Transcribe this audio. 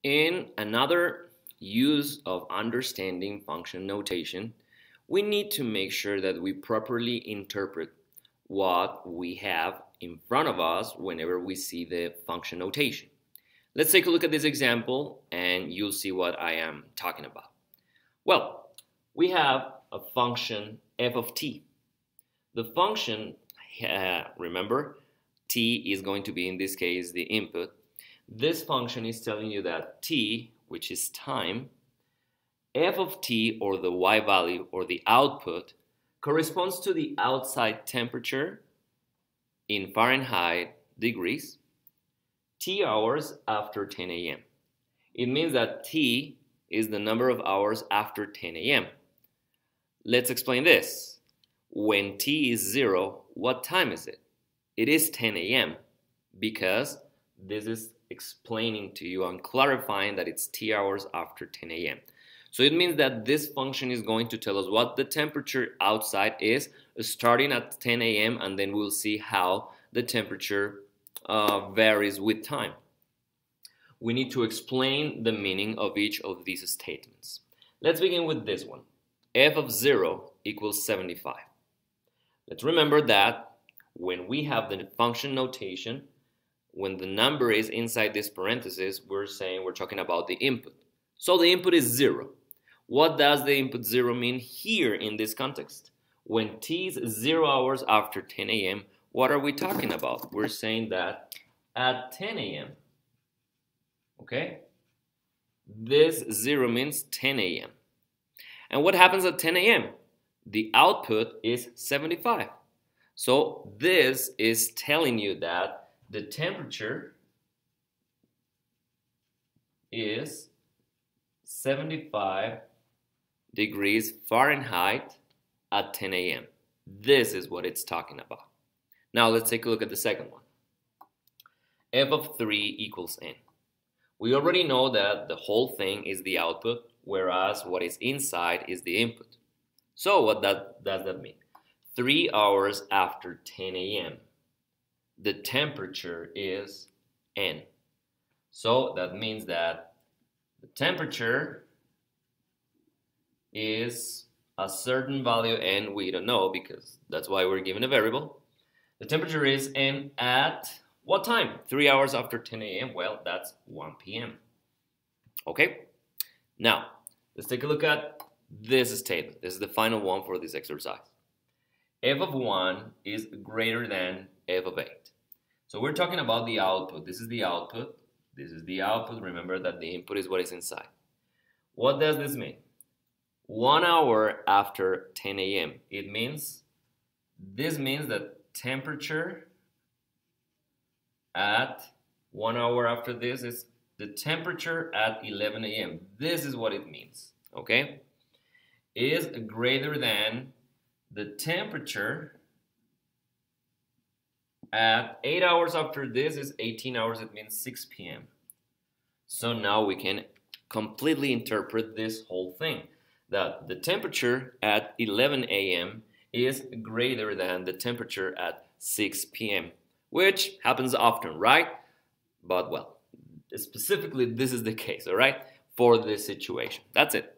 In another use of understanding function notation, we need to make sure that we properly interpret what we have in front of us whenever we see the function notation. Let's take a look at this example and you'll see what I am talking about. Well, we have a function f of t. The function, remember, t is going to be, in this case, the input. This function is telling you that t, which is time, f of t, or the y value, or the output, corresponds to the outside temperature in Fahrenheit degrees, t hours after 10 a.m. It means that t is the number of hours after 10 a.m. Let's explain this. When t is 0, what time is it? It is 10 a.m. because this is explaining to you and clarifying that it's t hours after 10 a.m. So it means that this function is going to tell us what the temperature outside is starting at 10 a.m. and then we'll see how the temperature varies with time. We need to explain the meaning of each of these statements. Let's begin with this one. F of 0 equals 75. Let's remember that when we have the function notation, when the number is inside this parenthesis, we're talking about the input. So the input is 0. What does the input 0 mean here in this context? When t is 0 hours after 10 a.m., what are we talking about? We're saying that at 10 a.m., okay, this 0 means 10 a.m. And what happens at 10 a.m.? The output is 75. So this is telling you that the temperature is 75 degrees Fahrenheit at 10 a.m. This is what it's talking about. Now let's take a look at the second one. F of 3 equals n. We already know that the whole thing is the output, whereas what is inside is the input. So what does that mean? 3 hours after 10 a.m. the temperature is n. So that means that the temperature is a certain value n, we don't know because that's why we're given a variable. The temperature is n at what time? 3 hours after 10 a.m. Well, that's 1 p.m. Okay? Now, let's take a look at this statement. This is the final one for this exercise. F of 1 is greater than f of 8. So we're talking about the output. This is the output. This is the output. Remember that the input is what is inside. What does this mean? 1 hour after 10 a.m. This means that temperature at 1 hour after this is the temperature at 11 a.m. This is what it means, okay? Is greater than the temperature at 8 hours after this is 18 hours, it means 6 p.m. So now we can completely interpret this whole thing, that the temperature at 11 a.m. is greater than the temperature at 6 p.m., which happens often, right? But well, specifically this is the case, all right, for this situation. That's it.